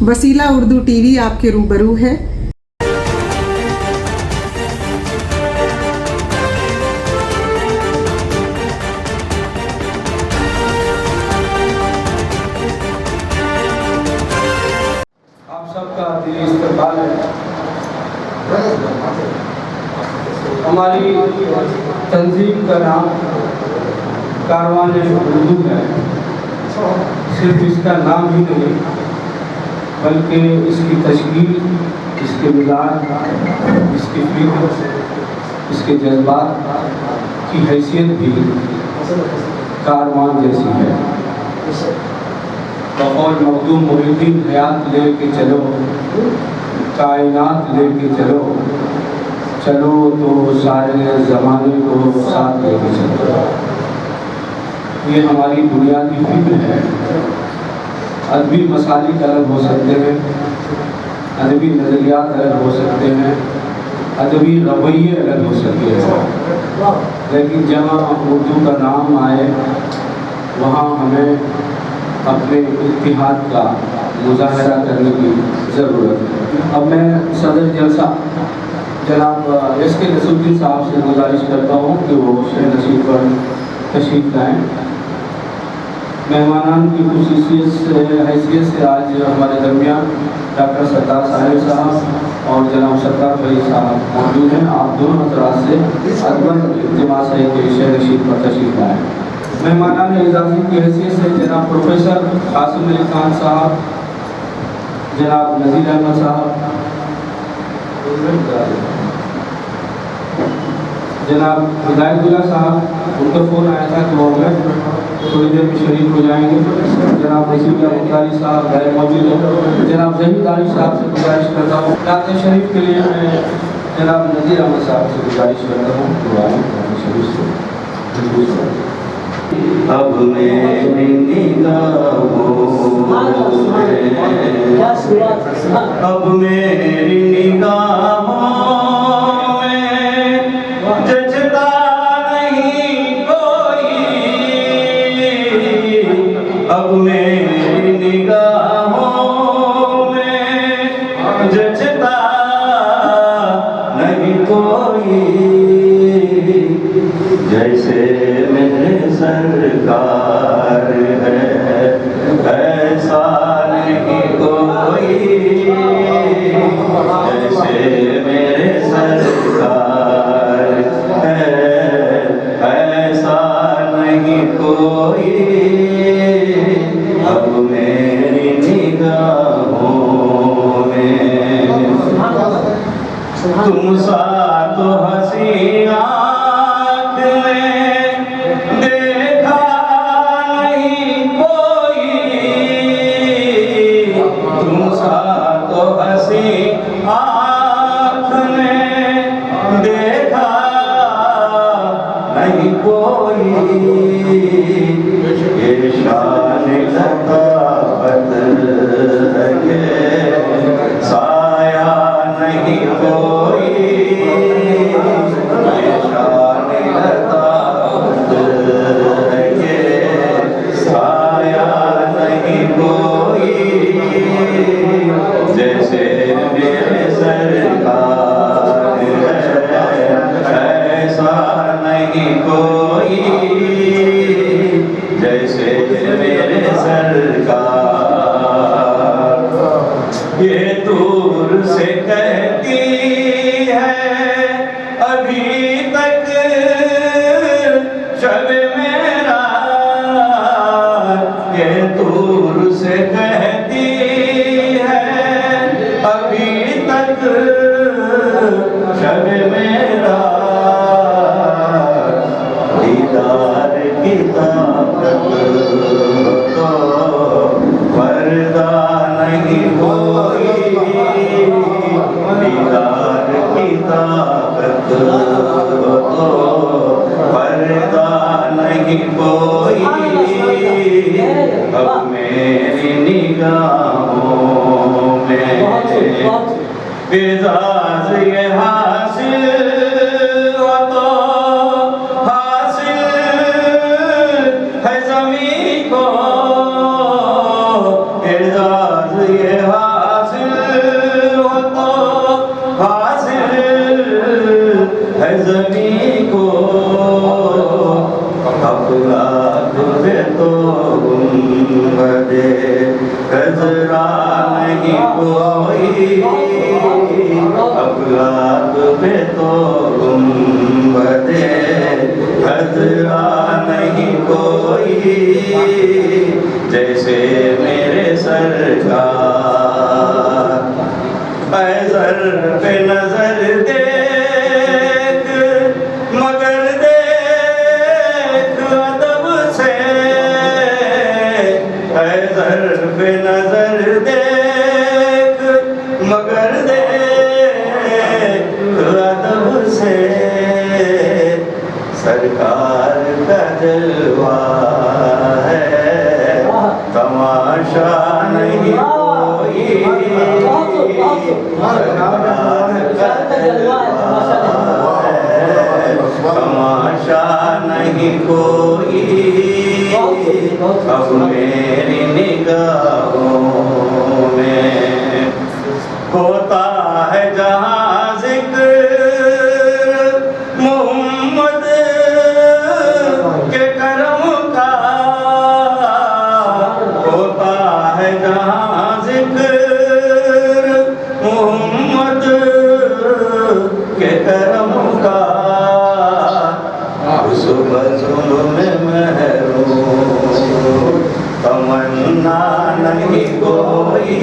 वसीला उर्दू टीवी आपके रूबरू है। आप सबका दिली इस्तकबाल है। हमारी तंजीम का नाम कारवान उर्दू है। सिर्फ इसका नाम ही नहीं बल्कि इसकी तशकील, इसके मिजाज, इसकी फिक्र, इसके जज्बात की हैसियत भी कारवान जैसी है। बकौल मखदूम मोहिउद्दीन हयात ले के चलो, कायनात ले के चलो, चलो तो सारे ज़माने को साथ ले के चलो। ये हमारी बुनियादी फिक्र है। अदबी मसालिक अलग हो सकते हैं, अदबी नज़रियात अलग हो सकते हैं, अदबी रवैये अलग हो सकते हैं, लेकिन जहाँ उर्दू का नाम आए वहाँ हमें अपने इत्तिहाद का मुज़ाहरा करने की ज़रूरत है। अब मैं सदर जलसा जनाब एस.के. नसीरुद्दीन साहब से गुजारिश करता हूँ कि वो शेर नशीब पर तशरीफ़ लाएँ। मेहमानान की हैसियत से आज हमारे दरमियान डॉक्टर सत्तार साहिब साहब और जनाब सत्तार भाई साहब मौजूद हैं। आप दोनों हज़रात से अदबन इल्तिमास है कि शेर नशीब पर तशरीफ़ लाएँ। मेहमानान इजाज़ी की हैसियत से जनाब प्रोफेसर कासिम अली खान साहब, जनाब नज़ीर अहमद साहब, जनाब हिदायतुल्लाह साहब, उनका फ़ोन आया था कि वो हमें थोड़ी देर में शरीक हो जाएंगे। जनाब नसीरुल्लाह बुखारी साहब गैर मौजूद हैं। जनाब ज़हीर दानिश साहब से गुजारिश करता हूँ। नात शरीफ के लिए मैं जनाब नज़ीर अहमद साहब से गुजारिश करता हूँ शरीफ से। अब मेरी निगाहों में, अब मेरी निगाहों में जचता नहीं कोई, अब मेरी निगाहों में जचता नहीं कोई। जैसे मेरे सरकार है ऐसा नहीं कोई, जैसे मेरे सरकार है ऐसा नहीं कोई। अब मेरी निगाहों में तुम सा तो हंसी आँख में देखा नहीं कोई, तुम सा तो हंसी आँख में देखा नहीं कोई। ये शान लताफत है साया नहीं कोई, ये शान लताफत है साया नहीं कोई। जैसे मेरे सरकार है ऐसा नहीं कोई, जैसे मेरे सरकार। ये दूर से कहती है अभी तक शब मेरा, ये दूर से कहती है अभी तक शब मेरा। दीदार की ताकत तो पर्दा नहीं कोई, दीदार की ताकत तो पर्दा नहीं कोई। अब मेरी निगाहों में एजाज़ ये हासिल हो तो हासिल है ज़मीं को, एजाज़ ये زمین کو افلاک پہ تو گنبد خضرا نہیں کوئی، افلاک پہ تو گنبد خضرا نہیں کوئی، جیسے میرے سرکار اے سر پہ نظر دیکھ مگر دیکھ ادب سے، اے سر پہ نظر دیکھ مگر دیکھ ادب سے، سرکار کا جلوہ ہے تماشا نہیں کوئی، سرکار کا جلوہ ہے تماشا نہیں کوئی، اب میری نگاہوں میں ہوتا ہے جہاں ذکر محمد کے کرم کا، ہوتا ہے جہاں ذکر محمد کے کرم کا، اس بزم میں محروم تمنا نہیں کوئی،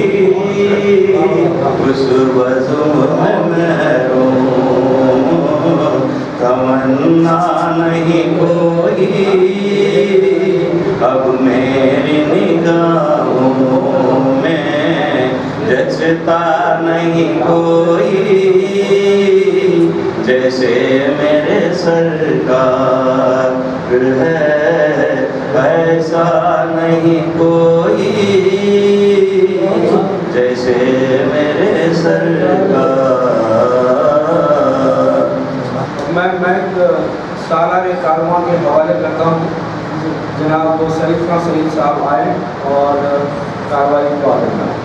اس بزم میں محروم تمنا نہیں کوئی، اب میری نگاہوں میں جچتا نہیں کوئی، جیسے میرے سرکار ہے ایسا نہیں کوئی، جیسے میرے سرکار۔ میں سالار کارواں کے حوالے کرتا ہوں، جناب سریف خان سلیم صاحب آئے اور کاروائی کو آگے بڑھائیں۔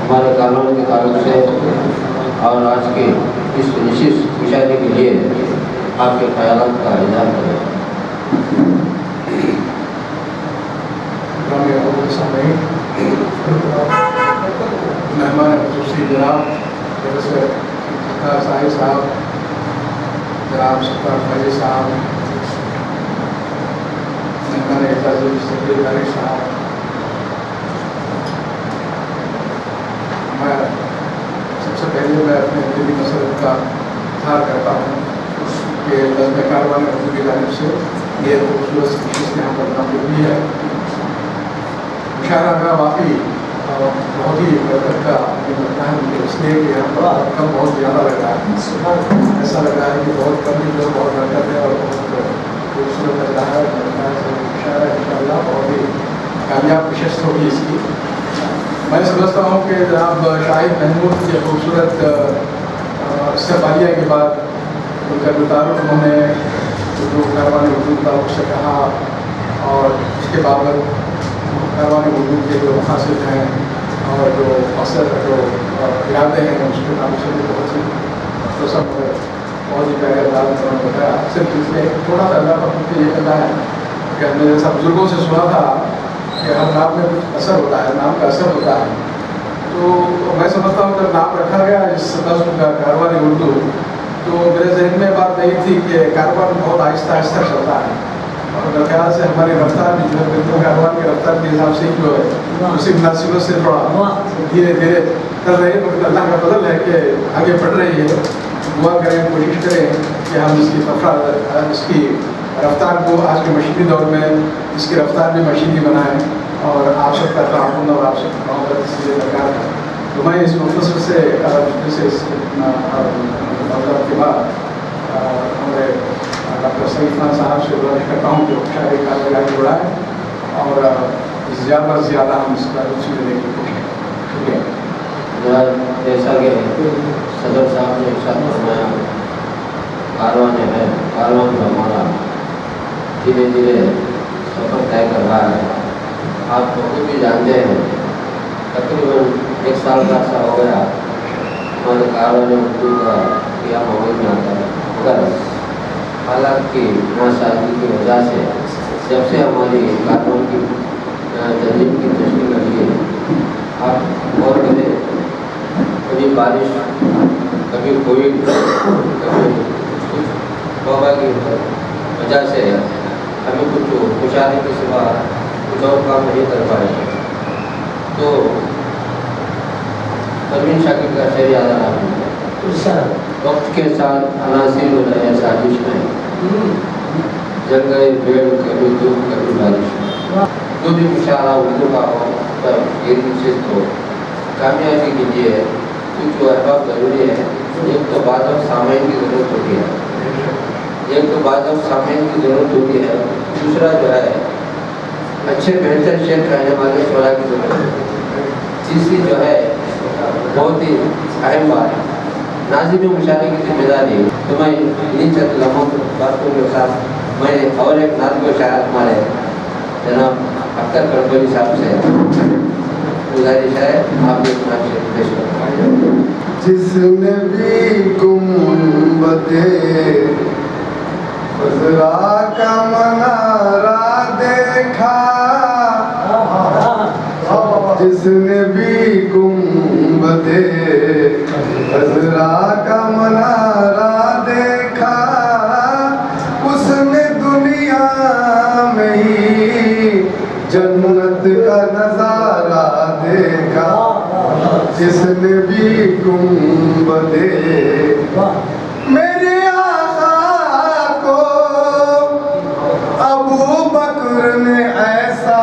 ہمارے قانون کے تعلق سے اور آج کے اس نشست مشاہدے کے لیے آپ کے خیالات کا اظہار کریں۔ مہمان خصوصی جناب صاحب صاحب، جناب ستار فیض صاحب، مہمان اعزازی سکریٹری صاحب، میں سب سے پہلے میں اپنے دلی مسرت کا اظہار کرتا ہوں کہ نظم کارواں حضور کی جانب سے یہ خوبصورت نشست یہاں پر نامزد ہوئی ہے۔ مشاعرہ کا واقعی بہت ہی برکت کا لگتا ہے مجھے، اس لیے کہ یہاں پر کم بہت زیادہ لگ رہا ہے، ایسا لگ رہا ہے کہ بہت کم ہی لوگ بہت برکت ہے اور بہت خوبصورت لگ رہا ہے۔ مشاعرہ انشاءاللہ بہت ہی کامیاب نشست ہوگی اس کی۔ میں سمجھتا ہوں کہ جناب شاہد محمود کے خوبصورت استقبالیہ کے بعد ان کا تعارف انہوں نے جو کارواں وجود کا اس سے کہا، اور اس کے بابت کارواں وجود کے جو مقاصد ہیں اور جو مقصد جو ارادے ہیں اس کے نام سے بھی بہت سی رسم بہت ہی پیارے انداز میں انہوں نے بتایا۔ صرف اس میں تھوڑا سا اللہ کا یہ کرنا ہے کہ ہم نے جیسا بزرگوں سے سنا تھا کہ ہر نام میں کچھ اثر ہوتا ہے، نام کا اثر ہوتا ہے، تو میں سمجھتا ہوں جب نام رکھا گیا اس نظم کا کارواں اردو، تو میرے ذہن میں بات نہیں تھی کہ کارواں بہت آہستہ آہستہ چلتا ہے، اور میرے خیال سے ہماری رفتار بھی جو ہے بالکل کارواں کی رفتار کے حساب سے جو ہے اسی مناسبت سے تھوڑا دھیرے دھیرے چل رہی ہے، مگر اللہ کا فضل ہے کہ آگے بڑھ رہی ہے۔ دعا کریں، کوشش کریں کہ ہم اس کی رفتار کو آج کے مشینی دور میں اس کی رفتار بھی مشینی بنائیں، اور آپ سب کا تعاون اور آپ سب کا محبت اس لیے درکار ہے۔ تو میں اس مختصر سے کے بعد ہمارے ڈاکٹر سعید خان صاحب سے گزارش کرتا ہوں کہ شاعری کارروائی بڑھائیں اور زیادہ سے زیادہ ہم اس کا روچی لینے کی کوشش کریں۔ شکریہ۔ جیسا کہ صدر صاحب نے ارشاد فرمایا، کارواں جو ہے، کارواں جو ہمارا دھیرے دھیرے سفر طے کر رہا ہے، आप लोग भी जानते हैं तकरीबन 1 साल का अर्सा हो गया हमारे कारवां उर्दू का किया माहौल में आता है, मगर हालात की नासाजी की वजह से जब से हमारी कारवां की तंजीम की तशकील लगी है, आप और करें कभी बारिश, कभी कोविड, कभी कुछ वबा की वजह से हमें कुछ मुशारे के सिवा कुछ और काम नहीं कर पाए। तो परवीन शाकिर का शेर याद आ रहा है, वक्त के साथ अनासिर हो रहे साजिश में, जल गए पेड़ कभी धूप कभी बारिश में। जो भी मुशारा उर्दू का हो तब ये निश्चित हो कामयाबी के लिए कुछ जो अहबाब ज़रूरी है। एक तो बाज़ सामाइन की ज़रूरत होती है, एक तो बाज़ सामाइन की ज़रूरत होती है, दूसरा जो है अच्छे बेहतर शेर कहने वाले शोरा की ज़रूरत होती है, तीसरी जो है बहुत ही अहम बात है नाज़िम मुशारे की जिम्मेदारी। तो मैं इन चंद लम्हों बातों के साथ मैं और एक नाज़ को शायर हमारे जनाब अख्तर करबली साहब से गुजारिश है, आप एक नाम से पेश करें। जिसने भी गुंबदे खज़रा का मनारा देखा, जिसने भी गुंबदे खज़रा का मनारा देखा, उसने दुनिया में ही जन्नत का नजारा देखा। जिसने भी गुंबदे मेरे आका को अबू बकर ने ऐसा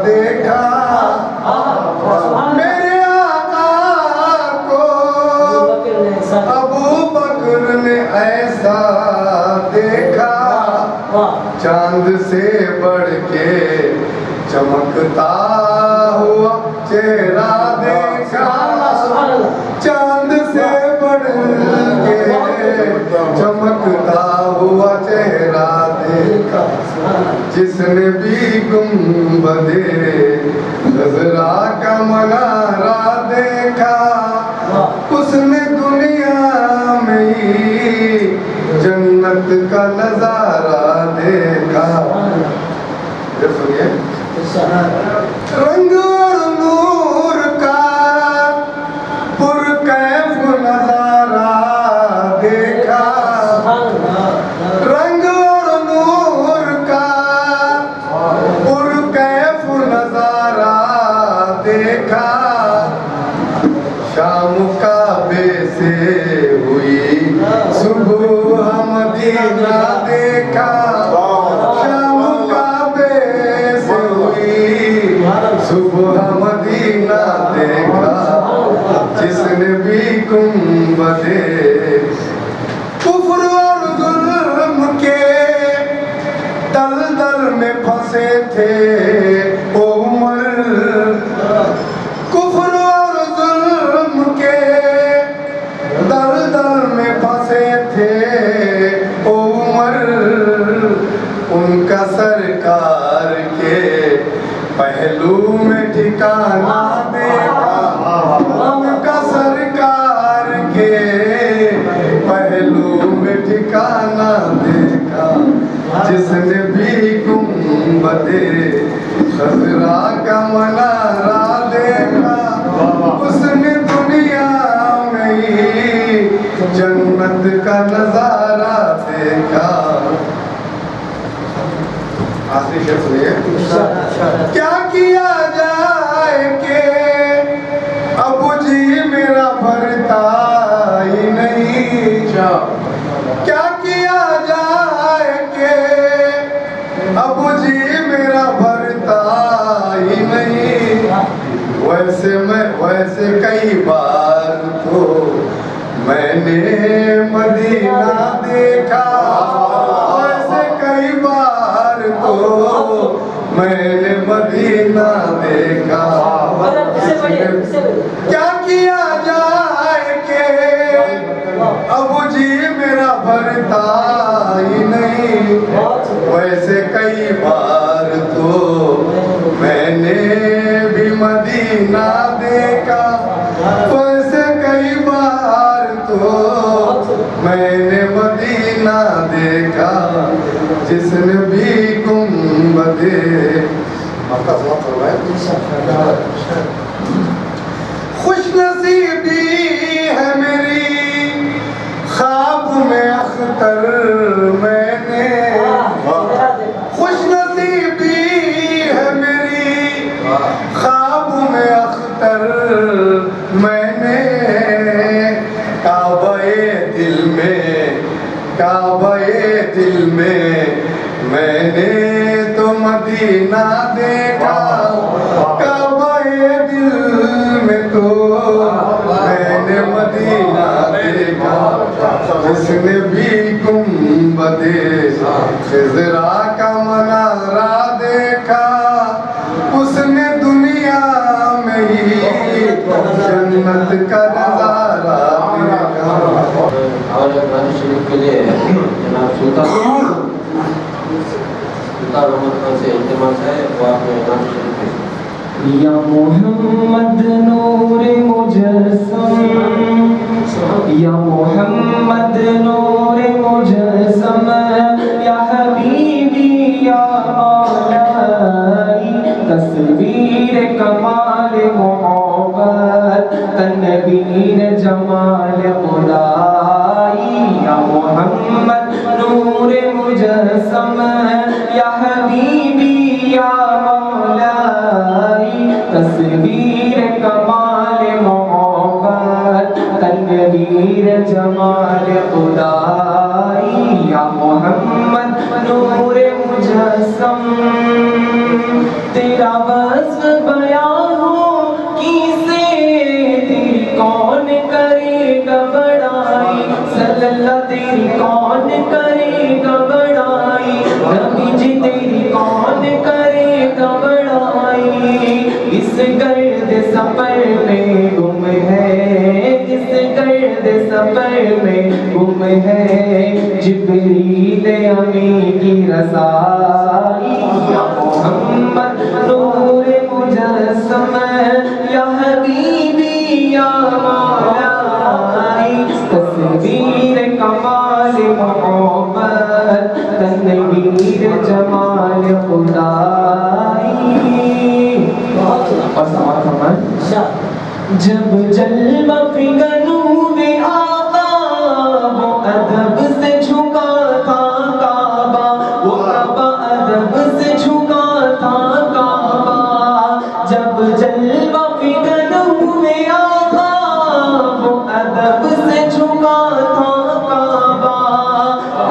देखा, मेरे आका को अबू बकर ने ऐसा देखा। चांद से बढ़ के चमकता हुआ चेहरा देखा, चांद से बढ़ के चमकता हुआ चेहरा देखा। जिसने भी गुंबदे खज़रा का मनारा देखा, उसने दुनिया में ही जन्नत का नजारा देखा। सुनिए, रंग और नूर का पुरकैफ नजारा देखा, रंग और नूर का पुरकैफ नजारा देखा। शाम काबे से हुई सुबह मदीना देखा, शाम काबे से हुई सुबह मदीना देखा। जिसने भी गुंबदे कुफ्र और जुल्म के दलदल में फंसे थे ओ उमर, कुफ्र और जुल्म के दलदल में फंसे थे ओ उमर। उनका सरकार के पहलू में ठिकाना देखा, उनका सरकार के पहलू में ठिकाना देखा। जिसने भी गुंबदे खज़रा का मनारा देखा, उसने दुनिया में ही जन्नत का नजारा देखा। आखिरी शेर सुनिए, क्या किया जाए कि अबू जी मेरा भरता ही नहीं, क्या किया जाए कि अबू जी मेरा भरता ही नहीं। वैसे कई बार तो मैंने मदीना देखा, वैसे कई बार तो मैंने मदीना देखा। क्या किया जाए कि अबू जी मेरा भरता ही नहीं। वैसे कई बार तो मैंने مدینہ دیکھا جس نے بھی گنبد خوش نصیبی ہے میری خواب میں اختر میں نے خوش نصیبی ہے میری خواب میں اختر میں نے کعبہ دل میں میں نے تو مدینہ دیکھا کعبہ دل میں تو میں نے مدینہ دیکھا جس نے بھی گنبد خضرا کا منارہ دیکھا اس نے دنیا میں ہی جنت کا نظارہ دیکھا. اور قرآن شریف کے لیے جناب سلطان محمد خان سے التماس ہے وہ آپ نے قرآن شریف کے یا محمد نور مجسم یا محمد نور مجسم یا حبیبی یا مولائی تصویر کمال محبت تنویر جمال خدائی یا محمد نور مجسم یا حبیبی یا مولائی تصویر کمال محبت تنویر جمال خدائی یا محمد نور مجسم تیرا وصف بیان ہو کیسے تیری کون کرے گا بڑائی صلی اللہ تیری کون کرے گا بڑائی نبی جی تیری کون کرے گا بڑائی اس گرد سفر میں گم ہے اس گرد سفر میں گم ہے جبریل امین کی رسائی یا محمد نور مجسم یا حبیبی یا مولائی تصویر کمال محبت تنویر جمال خدائی. اور سماعت فرمائیں. جب جلوہ فکر نور آقا وہ ادب سے جھکا تھا کعبہ وہ کعبہ ادب سے جھکا تھا کعبہ جب جلوہ فکر نور آقا وہ ادب سے جھکا تھا کعبہ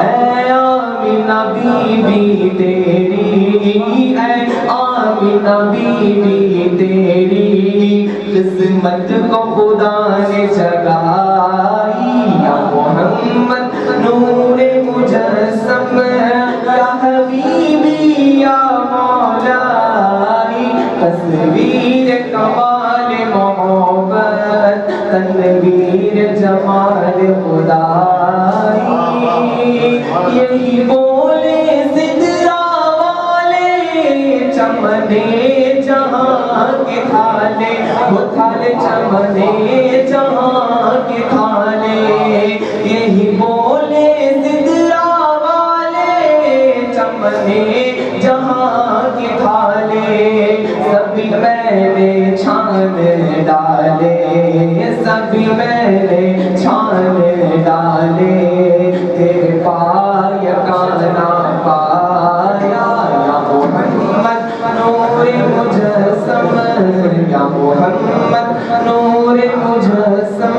اے آمینہ بی بی تیری اے آمینہ بی بی تیری قسمت کو خدا نے جگائی یا محمد نور مجسم یا حبیبی یا مولائی تصویر کمال محبت تنویر جمال خدائی. یہی بولے سدرا والے چمنے جہاں کے تھالے وہ تھالے چمنے جہاں کے تھالے یہی بولے سدرا والے چمنے جہاں کے تھالے سبھی میں نے چھان ڈالے سبھی میں نے چھان ڈالے تیرے پایا کانا پایا یا محمد نور مجسم یا محمد نور مجسم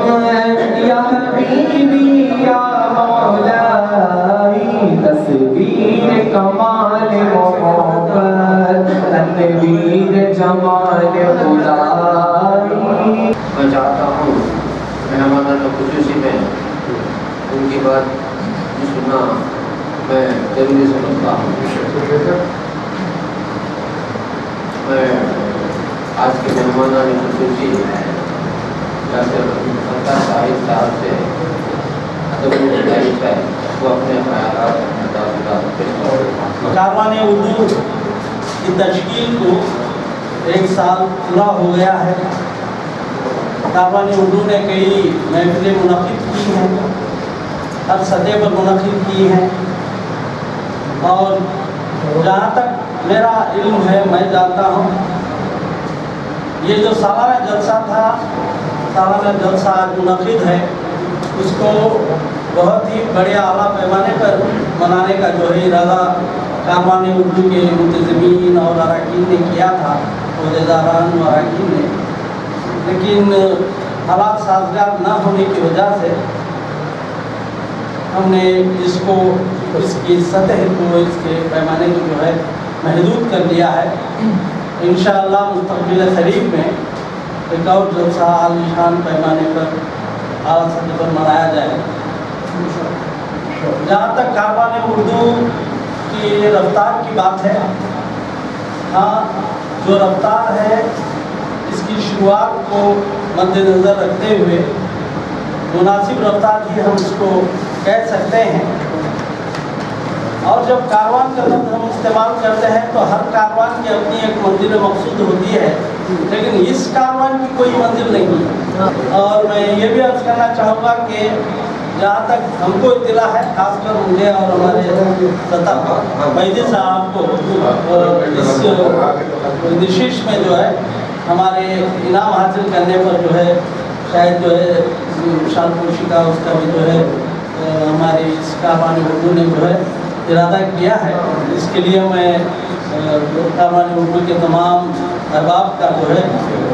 یا حبیبی یا مولائی تصویر کمال محبت تنویر جمال خدائی. میں چاہتا ہوں مہمانان خصوصی میں ان کی بات سننا میں ضروری سمجھتا ہوں. میں آج کے مہمانان خصوصی ڈاکٹر سرکار صاحب سے ادب گزارش ہے وہ اپنے خیالات کاروان اردو کی تشکیل کو 1 سال پورا ہو گیا ہے. کاروان اردو نے کئی محفلیں منعقد کی ہیں हर सतह पर मुनक़िद की हैं। और जहाँ तक मेरा इल्म है, मैं जानता हूँ ये जो सालाना जलसा था, सालाना जलसा आज मुनक़िद है, उसको बहुत ही बड़े आला पैमाने पर मनाने का जो है इरादा कारवान उर्दू के मुंतज़मीन और अरकान ने किया था, अहदेदारान और अरकान ने, लेकिन हालात साज़गार न होने की वजह से हमने इसको, इसकी सतह को, इसके पैमाने को जो है महदूद कर दिया है। इंशाअल्लाह मुस्तक़बिल क़रीब में एक और जलसा आलीशान पैमाने पर आला सतह पर मनाया जाएगा। जहाँ तक कारवान उर्दू की रफ्तार की बात है, हाँ, जो रफ्तार है इसकी शुरुआत को मद्देनज़र रखते हुए मुनासिब रफ्तार ही हम इसको कह सकते हैं। और जब कारवान का लफ्ज़ हम इस्तेमाल करते हैं तो हर कारवान की अपनी एक मंजिल मकसूद होती है, लेकिन इस कारवान की कोई मंजिल नहीं है। और मैं ये भी अर्ज़ करना चाहूँगा कि जहाँ तक हमको इत्तला है, खासकर मुझे और हमारे सत्ता बैदी साहब को इस नशिश में जो है हमारे इनाम हासिल करने पर जो है शायद जो है शालपोशी का उसका भी जो है हमारी इस कारवान उर्दू ने जो है इरादा किया है। इसके लिए मैं कारवान उर्दू के तमाम अहबाब का जो है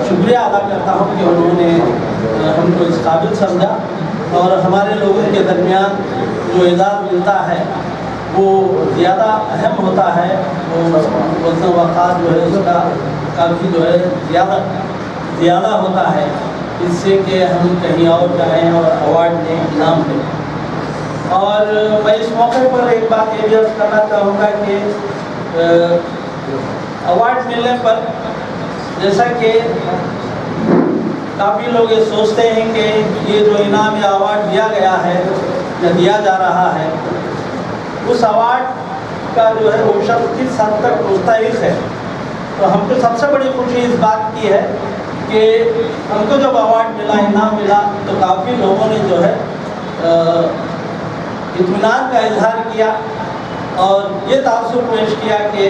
शुक्रिया अदा करता हूँ कि उन्होंने हमको इस काबिल समझा और हमारे लोगों के दरमियान जो एजाज़ मिलता है वो ज़्यादा अहम होता है, वो वज़न वक़ार जो है उसका काफ़ी जो है ज़्यादा होता है, इससे कि हम कहीं और जाएँ और अवार्ड दें, इनाम दें। और मैं इस मौके पर एक बात ये भी अर्ज़ करना चाहूँगा कि अवार्ड मिलने पर जैसा कि काफ़ी लोग ये सोचते हैं कि ये जो इनाम या अवार्ड दिया गया है या दिया जा रहा है, उस अवार्ड का जो है वो शख्स किस हद तक मुस्तहिक़ है। तो हमको सबसे बड़ी खुशी इस बात की है कि हमको जब अवार्ड मिला, इनाम मिला, तो काफ़ी लोगों ने जो है इत्मीनान का इजहार किया और ये तासुर पेश किया कि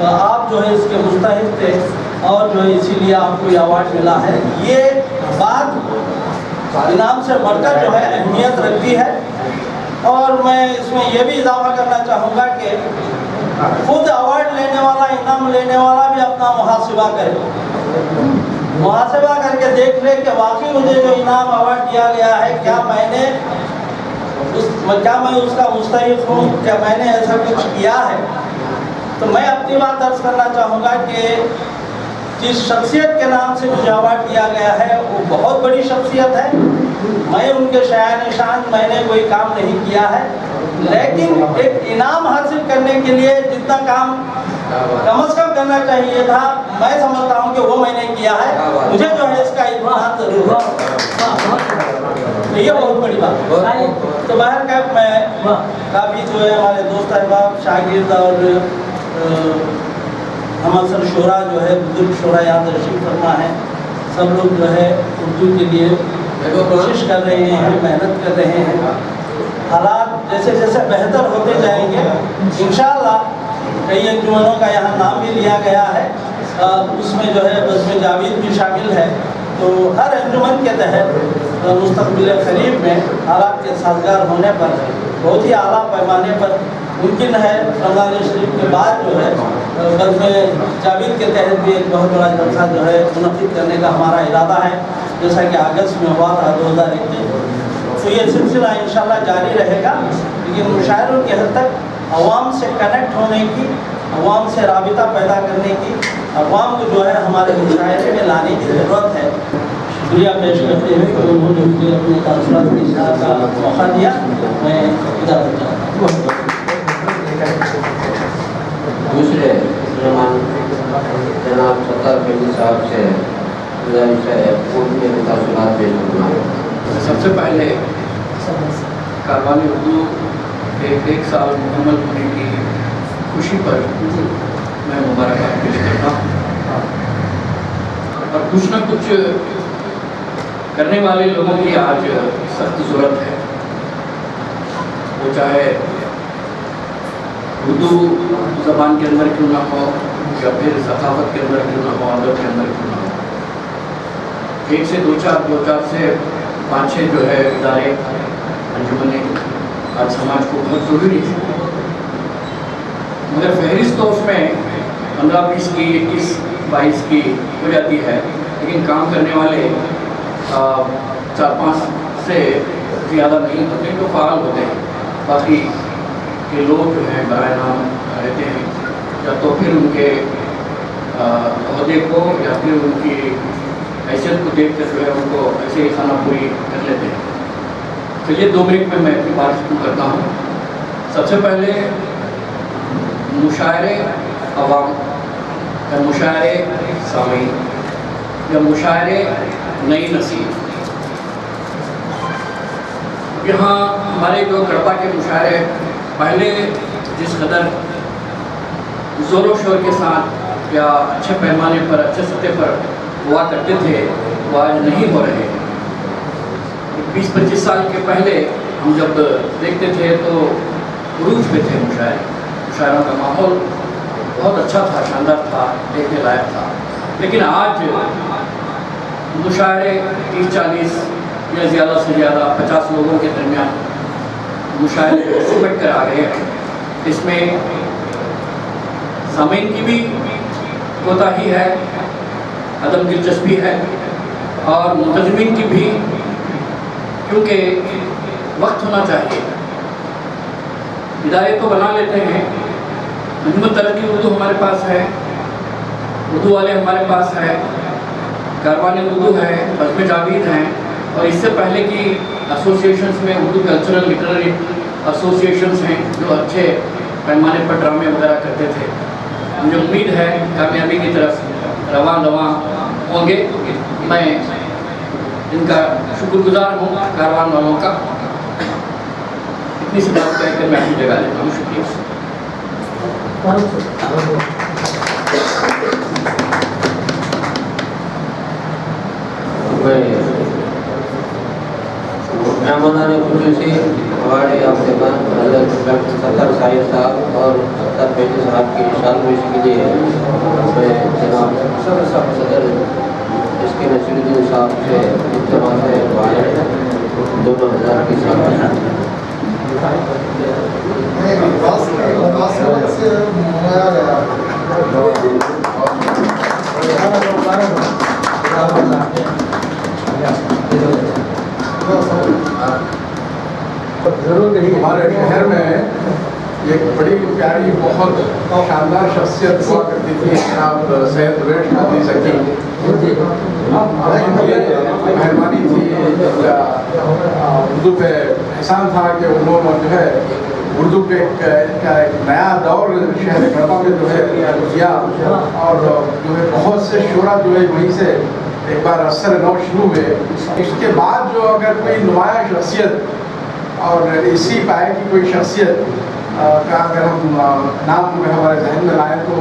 आप जो है इसके मुस्तहिक़ थे और जो है इसीलिए आपको ये अवार्ड मिला है। ये बात इनाम से बढ़कर जो है अहमियत रखती है। और मैं इसमें यह भी इजाफा करना चाहूँगा कि खुद अवार्ड लेने वाला, इनाम लेने वाला भी अपना मुहासिबा करे, मुहासिबा करके देख ले कि वाकई मुझे जो इनाम अवार्ड दिया गया है, क्या मैं उसका मुस्तहिक़ हूँ, क्या मैंने ऐसा कुछ किया है। तो मैं अपनी बात अर्ज़ करना चाहूँगा कि जिस शख्सियत के नाम से मुझे अवार्ड दिया गया है वो बहुत बड़ी शख्सियत है। मैं उनके शान शान मैंने कोई काम नहीं किया है, लेकिन एक इनाम हासिल करने के लिए जितना काम कम अज़ कम करना चाहिए था, मैं समझता हूँ कि वो मैंने किया है। मुझे जो है इसका इत्मीनान ज़रूर है, तो ये बहुत बड़ी बात है। तो बाहर का मैं काफ़ी जो है हमारे दोस्त अहबाब, शागिर्द और हमारे सर शोरा जो है, बुजुर्ग शोरा याद रशीद फरमा है, सब लोग जो है उर्दू के लिए कोशिश कर रहे हैं, मेहनत कर रहे हैं। हालात जैसे जैसे बेहतर होते जाएंगे इंशाअल्लाह। कई अंजुमनों का यहाँ नाम भी लिया गया है, उसमें जो है बज़्म जावेद भी शामिल है। तो हर अंजुमन के तहत मुस्तक़बिल क़रीब में हालात के साज़गार होने पर बहुत ही आला पैमाने पर मुमकिन है रमज़ान शरीफ के बाद जो है बज़्म जावेद के तहत भी एक बहुत बड़ा जलसा जो है मुनक़िद करने का हमारा इरादा है, जैसा कि अगस्त में हुआ था 2021। तो ये सिलसिला इंशाअल्लाह जारी रहेगा, लेकिन मुशायरों की हद तक अवाम से कनेक्ट होने की, अवाम से राबिता पैदा करने की, अवाम को जो है हमारे मुशायरे में लाने की ज़रूरत है। शुक्रिया पेश करते हुए कि उन्होंने मुझे अपने तासुरात के इज़हार का मौका दिया। मैं इजाज़त चाहता हूँ। दूसरे जनाब सत्तार बैदी साहब से गुजारिश है उनके तासुरात पेश करना। सबसे पहले कारवान उर्दू के 1 साल मुकम्मल होने की खुशी पर मैं मुबारकबाद पेश करता हूँ। और कुछ न कुछ करने वाले लोगों की आज सख्त ज़रूरत है। वो चाहे उर्दू ज़बान के अंदर क्यों ना हो या फिर सखावत के अंदर क्यों ना हो, अदब के अंदर क्यों ना हो। एक से दो चार से 5-6 जो है इदारे अंजुमने आज समाज को बहुत ज़रूरी है, मगर फहरिस्त तो उसमें 15-20 की 21-22 की हो जाती है, लेकिन काम करने वाले 4-5 से ज़्यादा नहीं होते जो फ़ाल होते हैं। बाकी के लोग जो हैं बराए नाम रहते हैं, या तो फिर उनके अहदे को या फिर उनकी हैसियत को देख कर जो है उनको ऐसे ही खाना पूरी कर लेते हैं। चलिए 2 मिनट में मैं अपनी बात शुरू करता हूँ। सबसे पहले मुशायरे अवाम या मुशायरे सामीन या मुशायरे नई नसीब। यहाँ हमारे जो गढ़पा के मुशायरे पहले जिस कदर ज़ोर शोर के साथ या अच्छे पैमाने पर अच्छे सतह पर हुआ करते थे, वो आज नहीं हो रहे। 20-25 साल के पहले हम जब देखते थे तो उरूज पे थे मुशायरों का माहौल बहुत अच्छा था, शानदार था, देखने लायक था। लेकिन आज मुशायरे 30-40 या ज़्यादा से ज़्यादा 50 लोगों के दरमियान मुशायरे सिमट कर आ गए हैं। इसमें सामीन की भी कोताही है, अदम दिलचस्पी है, और मुंतज़मीन की भी, क्योंकि वक्त होना चाहिए। इदारे तो बना लेते हैं, अंजुमन तरक्की उर्दू हमारे पास है, उर्दू वाले हमारे पास है, कारवान उर्दू है, बज़्म जावेद हैं, और इससे पहले की एसोसिएशंस में उर्दू कल्चरल लिटरेरी एसोसिएशंस हैं जो अच्छे पैमाने पर ड्रामे वगैरह करते थे। मुझे उम्मीद है कामयाबी की तरफ रवां होंगे। मैं इनका शुक्रगुजार हूँ कारवान वालों का। इतनी सी बात कहकर मैं अपनी जगह लेता हूँ। शुक्रिया। मेहमानाने खुसूसी हमारे आपदेबान हज़रत सत्तर साहिब साहब और सत्तर बेटी साहब की शानगोशी के लिए मैं जनाब सदर इसके नसीरुद्दीन साहब से इज्तिमा से बाहर 2000 की साल हमारे शहर में एक बड़ी प्यारी बहुत शानदार शख्सियत हुआ करती थी जनाब सैयद वेश खादी सकी। मेहरबानी थी, उर्दू पे एहसान था कि उन्होंने जो है उर्दू पे एक नया दौर शहर गढ़वा में जो है किया, और जो है बहुत से शुरा जो है वहीं से एक बार असर नौ शुरू हुए। इसके बाद जो अगर कोई नुमाया शख्सियत और इसी पाए की कोई शख्सियत का अगर हम नाम हमारे जहन में लाएँ तो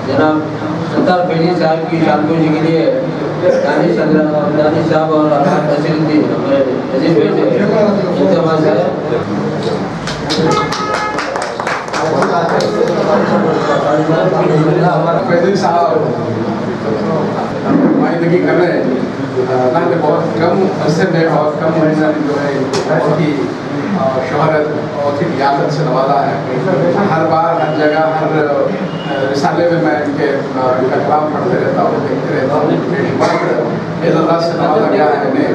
जनाब सत्तर बेटी साहब की शानगोशी के लिए दानिश साहब और नसीरुद्दीन नजीब भाई से इज्तिमा से फैज़ल साहब नुमाइंदगी कर रहे हैं। हालांकि बहुत कम अरसे में बहुत कम महीना जो है बहुत ही शोहरत बहुत ही लियाकत से नवाजा है। हर बार हर जगह हर रिसाले में मैं इनका कलाम पढ़ते रहता हूँ, देखते रहता हूँ। अल्लाह से नवाजा गया है इन्हें।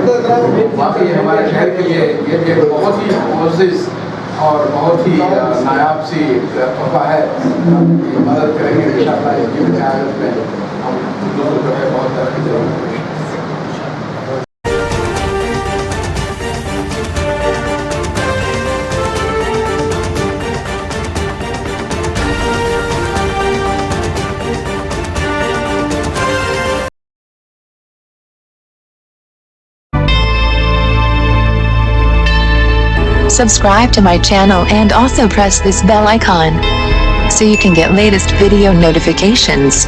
वाकई हमारे शहर के लिए ये एक बहुत ही मोअज़्ज़िज़ और बहुत ही नायाब सी तोहफा है। मदद करेंगे इंशाअल्लाह इसकी क़यादत में हम जो है बहुत तरक्की करेंगे। Subscribe to my channel and also press this bell icon so you can get latest video notifications.